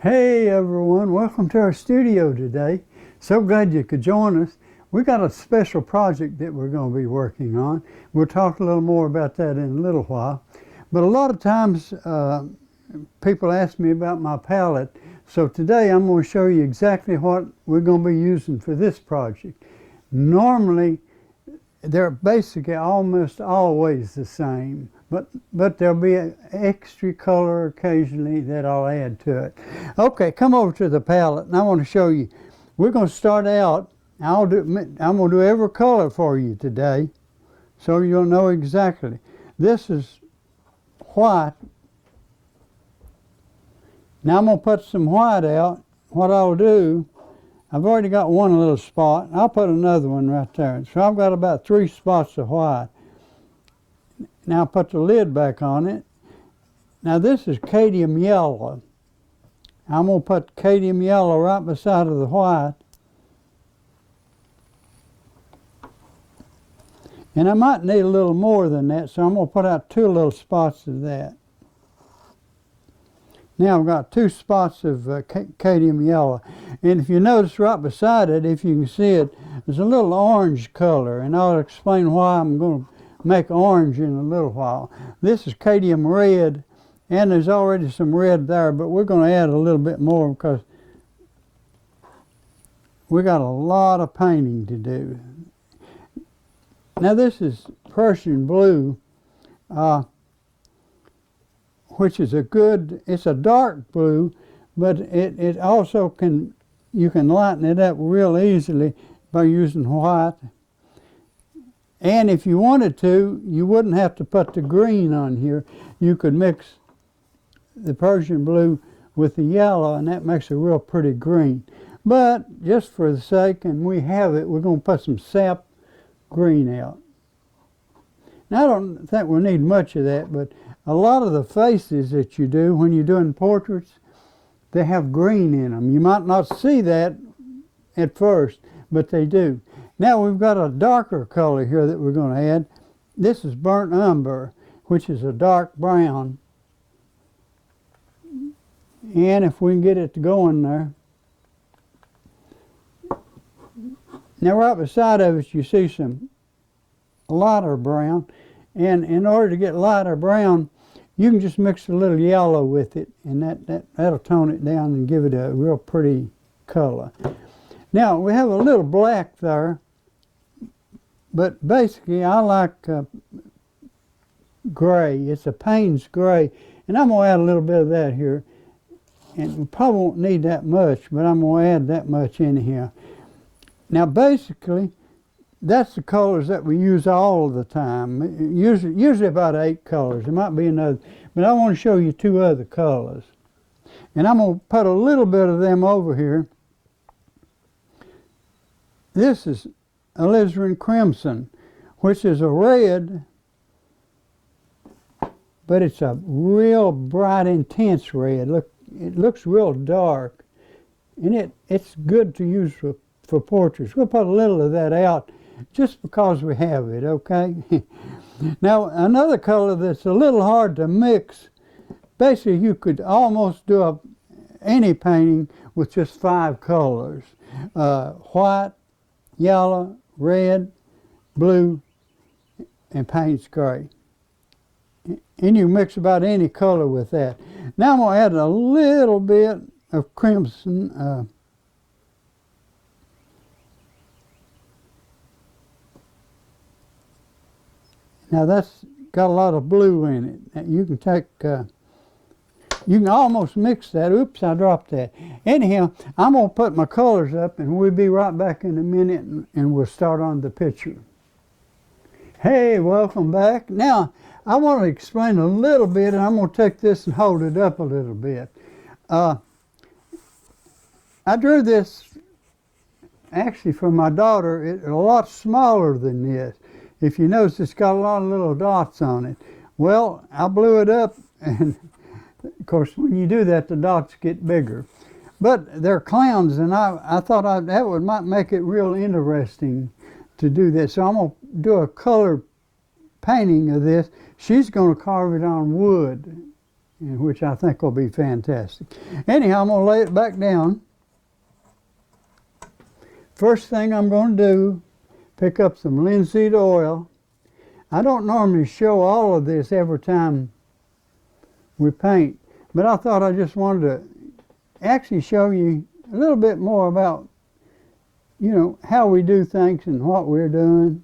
Hey everyone, welcome to our studio today. So glad you could join us. We got a special project that we're going to be working on. We'll talk a little more about that in a little while. But a lot of times people ask me about my palette. So today I'm going to show you exactly what we're going to be using for this project. Normally they're basically almost always the same, but there'll be an extra color occasionally that I'll add to it. Okay, come over to the palette and I want to show you. We're going to start out, I'm going to do every color for you today so you'll know exactly. This is white. Now I'm going to put some white out. What I'll do, I've already got one little spot. I'll put another one right there. So I've got about 3 spots of white. Now I'll put the lid back on it. Now this is cadmium yellow. I'm going to put cadmium yellow right beside of the white. And I might need a little more than that, so I'm going to put out 2 little spots of that. Now I've got 2 spots of cadmium yellow. And if you notice right beside it, if you can see it, there's a little orange color. And I'll explain why I'm going to make orange in a little while. This is cadmium red, and there's already some red there, but we're going to add a little bit more because we got a lot of painting to do. Now this is Prussian blue, which is it's a dark blue, but it also you can lighten it up real easily by using white. And if you wanted to, you wouldn't have to put the green on here. You could mix the Persian blue with the yellow, and that makes a real pretty green. But just for the sake, and we have it, we're going to put some sap green out. Now I don't think we'll need much of that, but a lot of the faces that you do when you're doing portraits, they have green in them. You might not see that at first, but they do. Now we've got a darker color here that we're going to add. This is burnt umber, which is a dark brown. And if we can get it to go in there. Now right beside of it you see some lighter brown. And in order to get lighter brown, you can just mix a little yellow with it, and that'll tone it down and give it a real pretty color. Now we have a little black there, but basically I like gray. It's a Payne's gray, and I'm going to add a little bit of that here. And we probably won't need that much, but I'm going to add that much in here. Now basically, that's the colors that we use all the time. Usually about 8 colors. There might be another, but I want to show you 2 other colors. And I'm going to put a little bit of them over here. This is alizarin crimson, which is a red, but it's a real bright, intense red. Look, it looks real dark, and it's good to use for portraits. We'll put a little of that out just because we have it, okay? Now, another color that's a little hard to mix, basically you could almost do any painting with just 5 colors. White, yellow, red, blue, and Payne's gray. And you mix about any color with that. Now I'm going to add a little bit of crimson. Now that's got a lot of blue in it. Now you can take, you can almost mix that. Oops, I dropped that. Anyhow, I'm going to put my colors up and we'll be right back in a minute and we'll start on the picture. Hey, welcome back. Now, I want to explain a little bit, and I'm going to take this and hold it up a little bit. I drew this actually for my daughter. It's a lot smaller than this. If you notice, it's got a lot of little dots on it. Well, I blew it up, and of course, when you do that, the dots get bigger. But they're clowns, and I thought might make it real interesting to do this. So I'm going to do a color painting of this. She's going to carve it on wood which I think will be fantastic. Anyhow, I'm going to lay it back down. First thing I'm going to do, pick up some linseed oil. I don't normally show all of this every time we paint, but I thought I just wanted to actually show you a little bit more about, how we do things and what we're doing.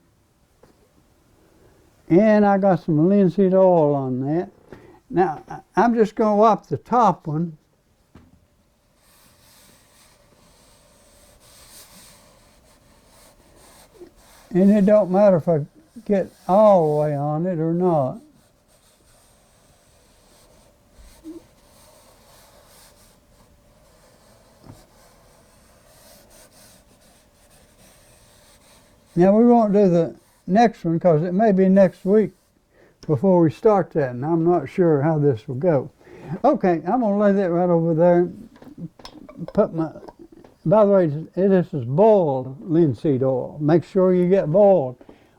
And I got some linseed oil on that. Now, I'm just going to wipe the top one. And it don't matter if I get all the way on it or not. Now we won't do the next one because it may be next week before we start that, and I'm not sure how this will go. Okay, I'm going to lay that right over there. By the way, this is boiled linseed oil. Make sure you get boiled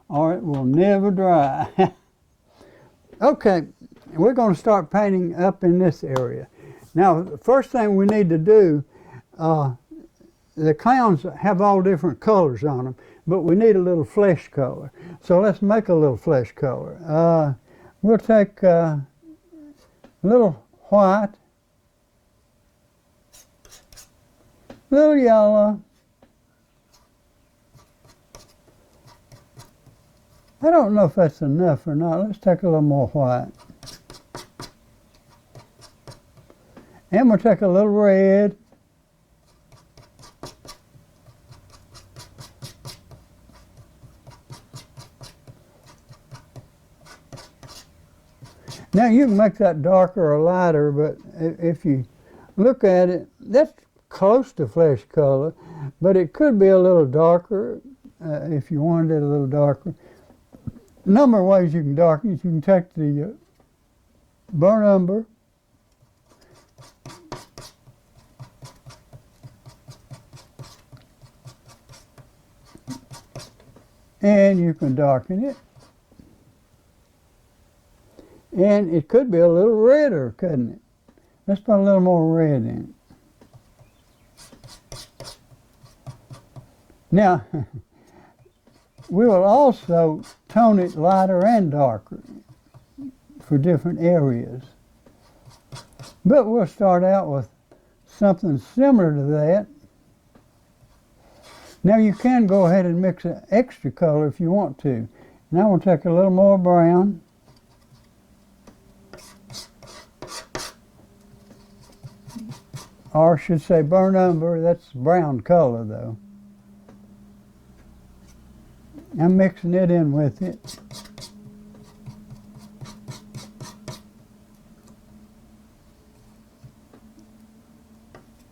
or it will never dry. Okay, we're going to start painting up in this area. Now, the first thing we need to do, the clowns have all different colors on them, but we need a little flesh color. So let's make a little flesh color. We'll take a little white, little yellow. I don't know if that's enough or not. Let's take a little more white. And we'll take a little red. Now you can make that darker or lighter, but if you look at it, that's close to flesh color, but it could be a little darker if you wanted it a little darker. A number of ways you can darken it. You can take the burnt umber, and you can darken it. And it could be a little redder, couldn't it? Let's put a little more red in it. Now, we will also tone it lighter and darker for different areas. But we'll start out with something similar to that. Now you can go ahead and mix an extra color if you want to. Now we'll take a little more brown. Or I should say burnt umber, that's brown color though. I'm mixing it in with it.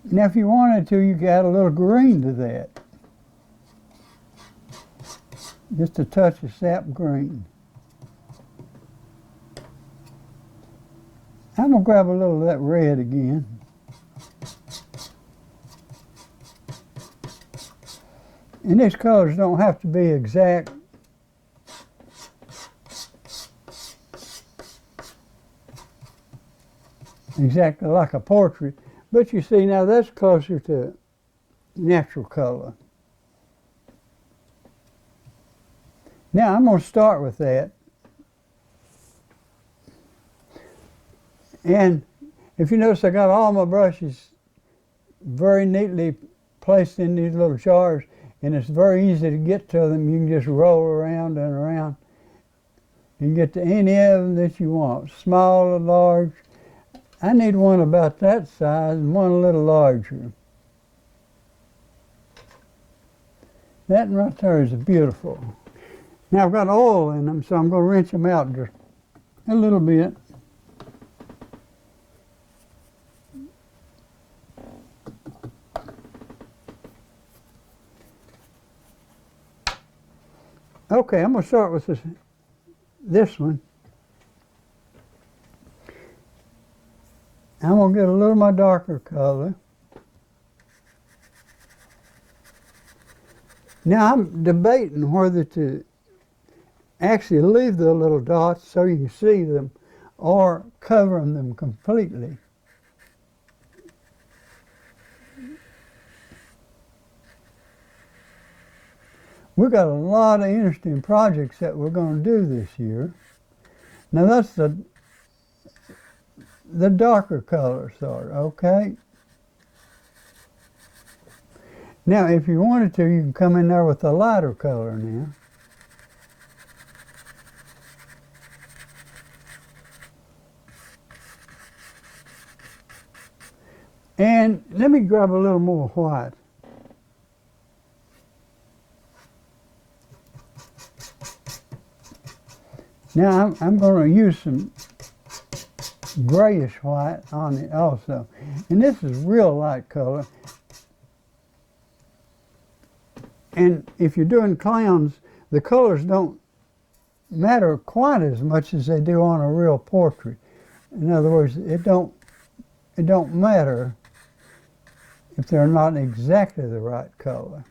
Now if you wanted to, you could add a little green to that. Just a touch of sap green. I'm going to grab a little of that red again. And these colors don't have to be exactly like a portrait, but you see now that's closer to natural color. Now I'm going to start with that. And if you notice, I got all my brushes very neatly placed in these little jars, and it's very easy to get to them. You can just roll around and around and get to any of them that you want, small or large. I need one about that size and one a little larger. That one right there is beautiful. Now I've got oil in them, so I'm going to rinse them out just a little bit. Okay, I'm going to start with this one. I'm going to get a little of my darker color. Now I'm debating whether to actually leave the little dots so you can see them or covering them completely. We've got a lot of interesting projects that we're going to do this year. Now that's the darker color sort, okay? Now if you wanted to, you can come in there with the lighter color now. And let me grab a little more white. Now I'm going to use some grayish white on it also. And this is real light color. And if you're doing clowns, the colors don't matter quite as much as they do on a real portrait. In other words, it don't matter if they're not exactly the right color.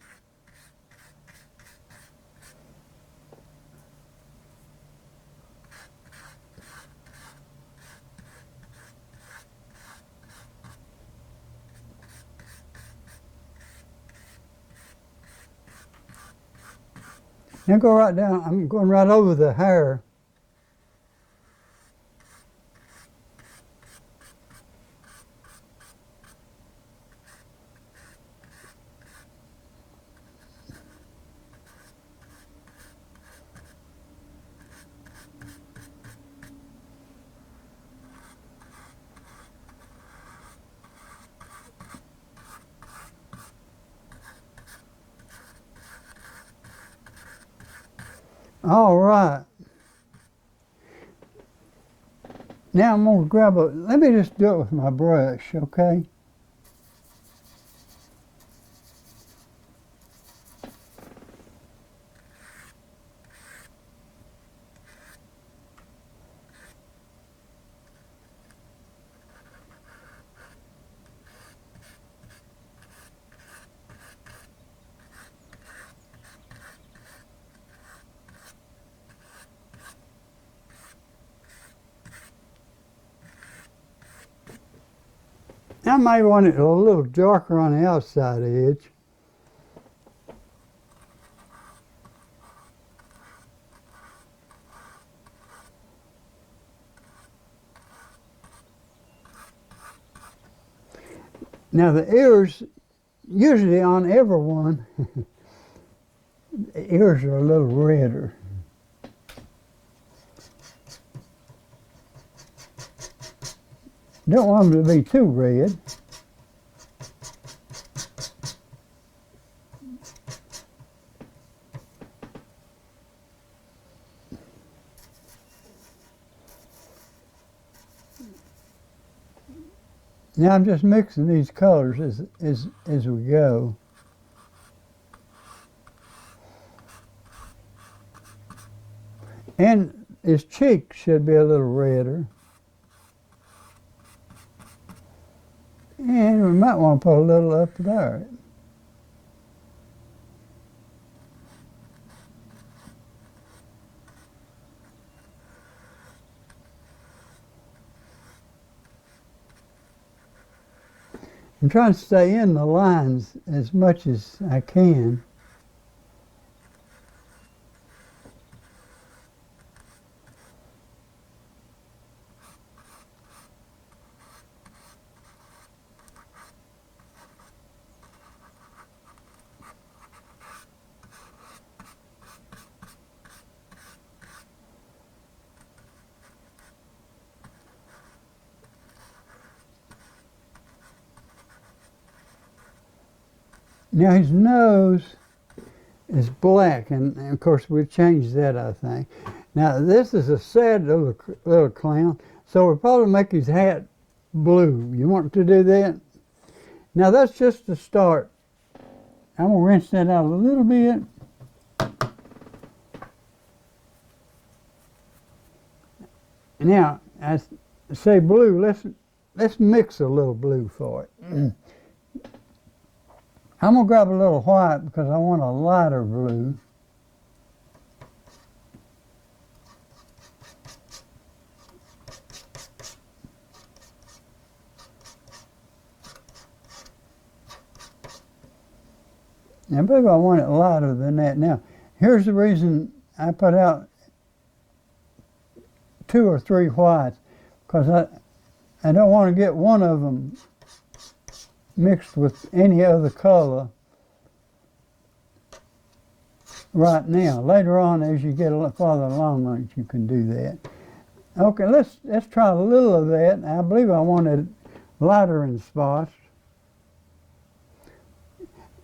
Now go right down, I'm going right over the hair. All right. Now I'm going to grab let me just do it with my brush, okay? I may want it a little darker on the outside edge. Now the ears, usually on everyone, the ears are a little redder. Don't want them to be too red. Now I'm just mixing these colors as we go. And his cheeks should be a little redder. And we might want to put a little up there. I'm trying to stay in the lines as much as I can. Now his nose is black, and of course we've changed that, I think. Now this is a sad little clown, so we'll probably make his hat blue. You want to do that? Now that's just the start. I'm gonna rinse that out a little bit. Now, I say blue, let's mix a little blue for it. I'm going to grab a little white because I want a lighter blue. I believe I want it lighter than that. Now, here's the reason I put out 2 or 3 whites, because I don't want to get one of them mixed with any other color right now. Later on, as you get a little farther along, you can do that. Okay, let's try a little of that. I believe I want it lighter in spots.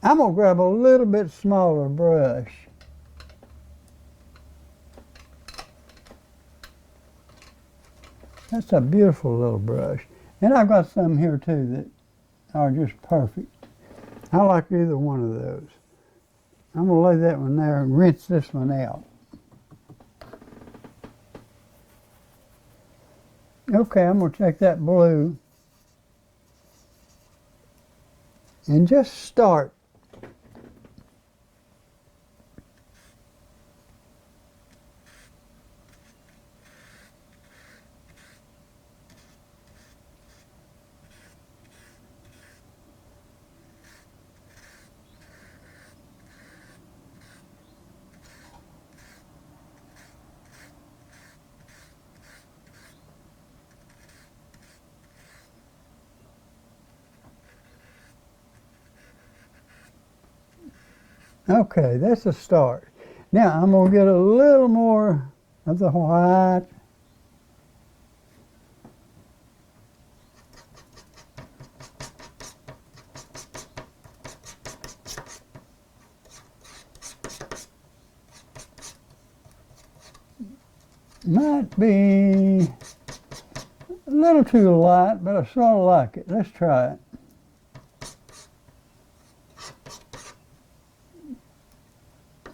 I'm going to grab a little bit smaller brush. That's a beautiful little brush. And I've got some here too that are just perfect. I like either one of those. I'm going to lay that one there and rinse this one out. Okay, I'm going to take that blue and just start. Okay, that's a start. Now I'm going to get a little more of the white. Might be a little too light, but I sort of like it. Let's try it.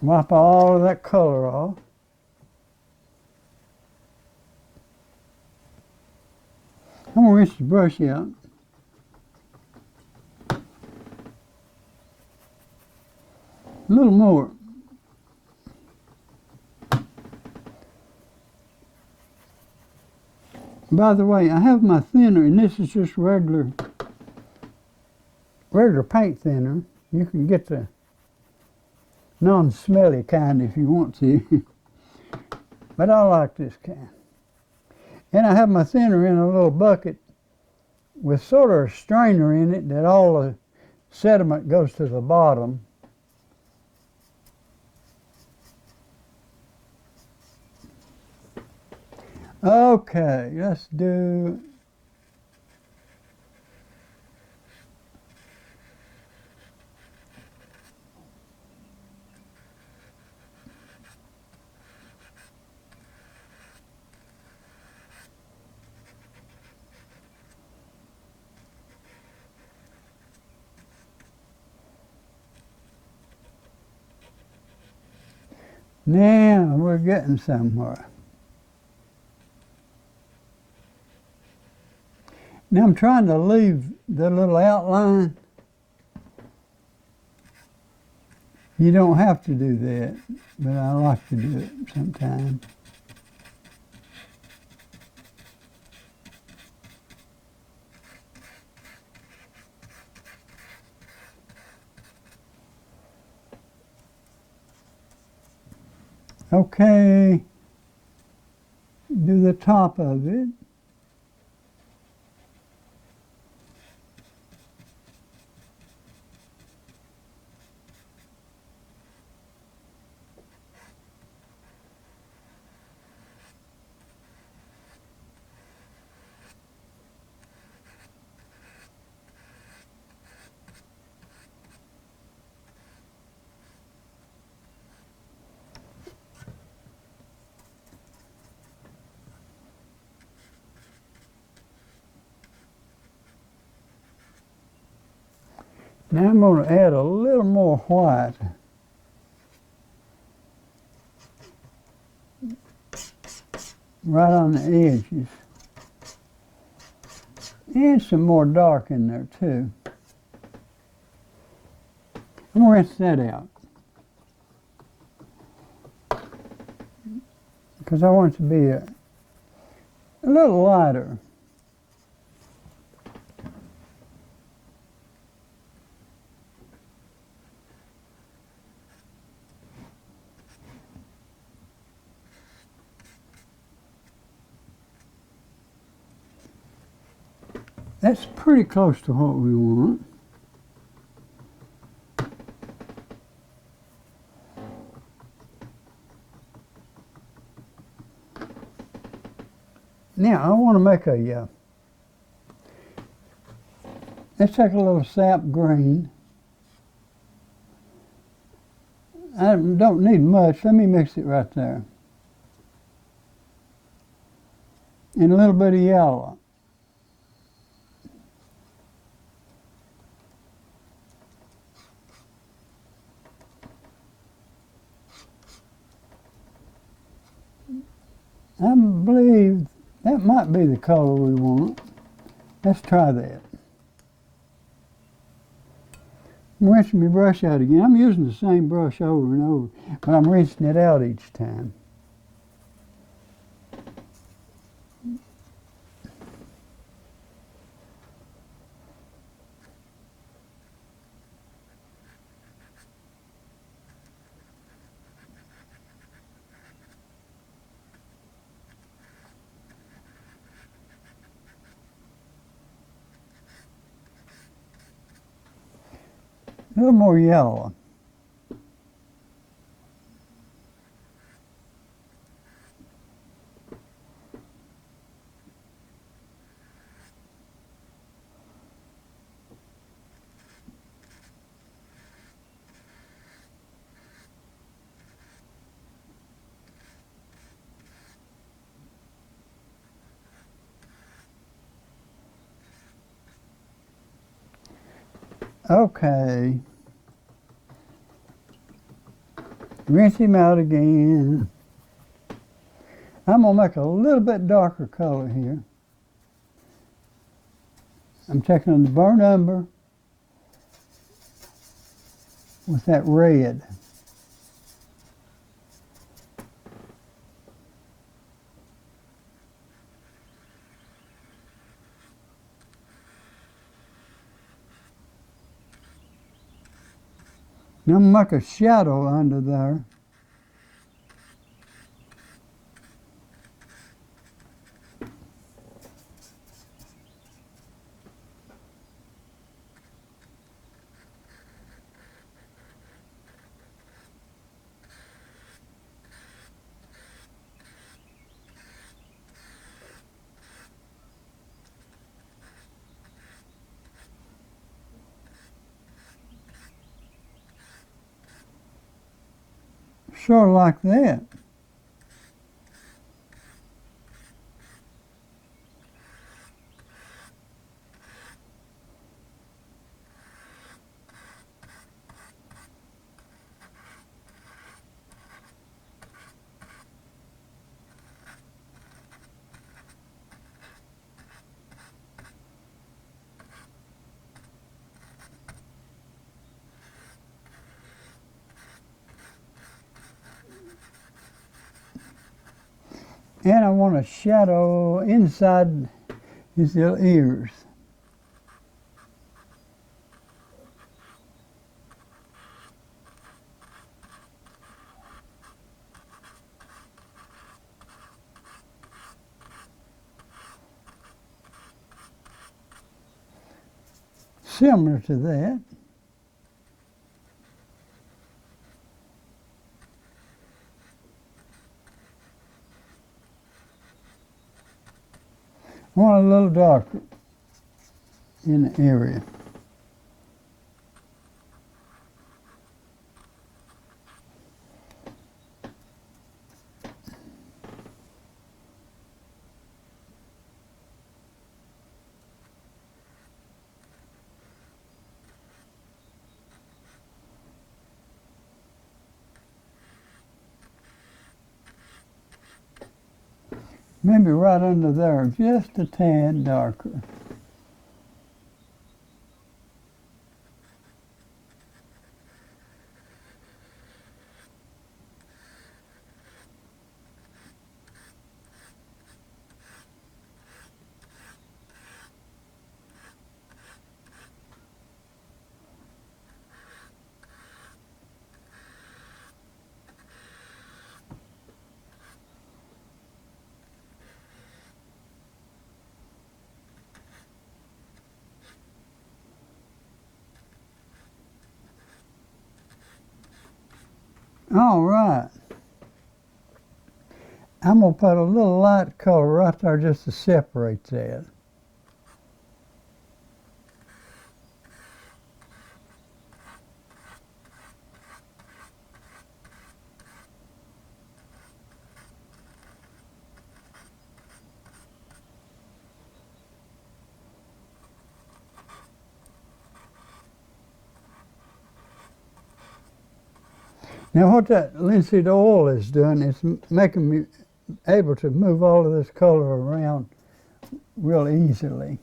Wipe all of that color off. I'm going to rinse the brush out. A little more. By the way, I have my thinner, and this is just regular paint thinner. You can get the non-smelly kind if you want to. But I like this kind. And I have my thinner in a little bucket with sort of a strainer in it that all the sediment goes to the bottom. Okay, let's do now we're getting somewhere. Now I'm trying to leave the little outline. You don't have to do that, but I like to do it sometimes. Okay, do the top of it. Now I'm going to add a little more white. Right on the edges. And some more dark in there too. I'm going to rinse that out. Because I want it to be a little lighter. That's pretty close to what we want. Now I want to make let's take a little sap green. I don't need much. Let me mix it right there. And a little bit of yellow. I believe that might be the color we want. Let's try that. I'm rinsing my brush out again. I'm using the same brush over and over, but I'm rinsing it out each time. A little more yellow. Okay. Rinse him out again. I'm going to make a little bit darker color here. I'm taking the burnt umber with that red. Now I'm going to make a shadow under there. Sort of like that. And I want a shadow inside his little ears. Similar to that. I want a little darker in the area. Maybe right under there, just a tad darker. All right. I'm going to put a little light color right there just to separate that. Now what that linseed oil is doing is making me able to move all of this color around real easily.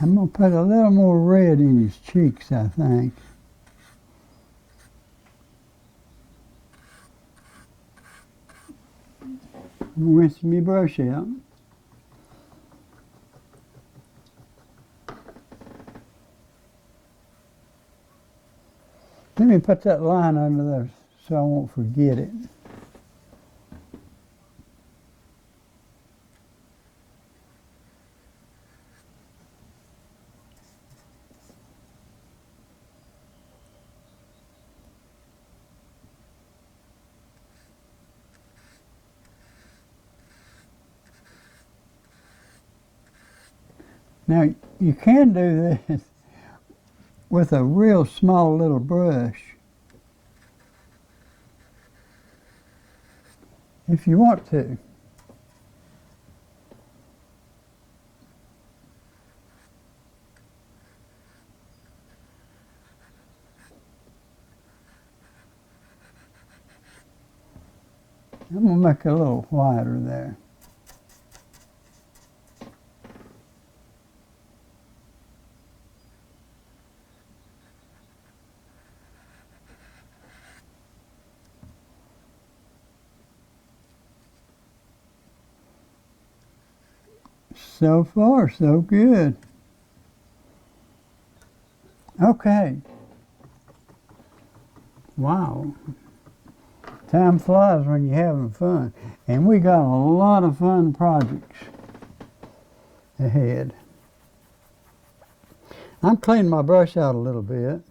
I'm going to put a little more red in his cheeks, I think. Rinse my brush out. Let me put that line under there so I won't forget it. Now, you can do this with a real small little brush if you want to. I'm going to make it a little whiter there. So far, so good. Okay. Wow. Time flies when you're having fun. And we got a lot of fun projects ahead. I'm cleaning my brush out a little bit.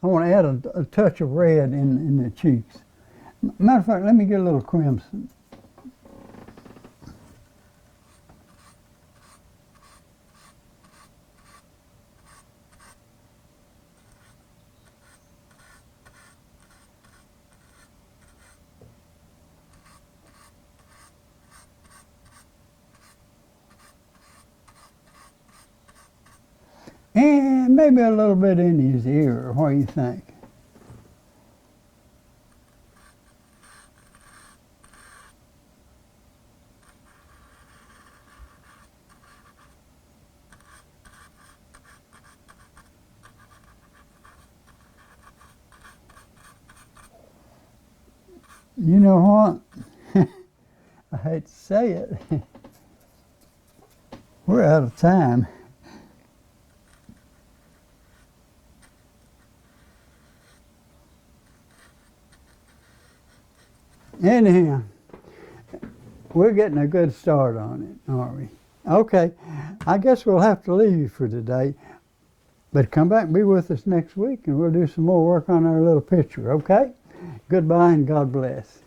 I want to add a touch of red in the cheeks. Matter of fact, let me get a little crimson. And maybe a little bit in his ear. What do you think? You know what? I hate to say it. We're out of time. Anyhow, we're getting a good start on it, aren't we? Okay, I guess we'll have to leave you for today, but come back and be with us next week and we'll do some more work on our little picture, okay? Goodbye and God bless.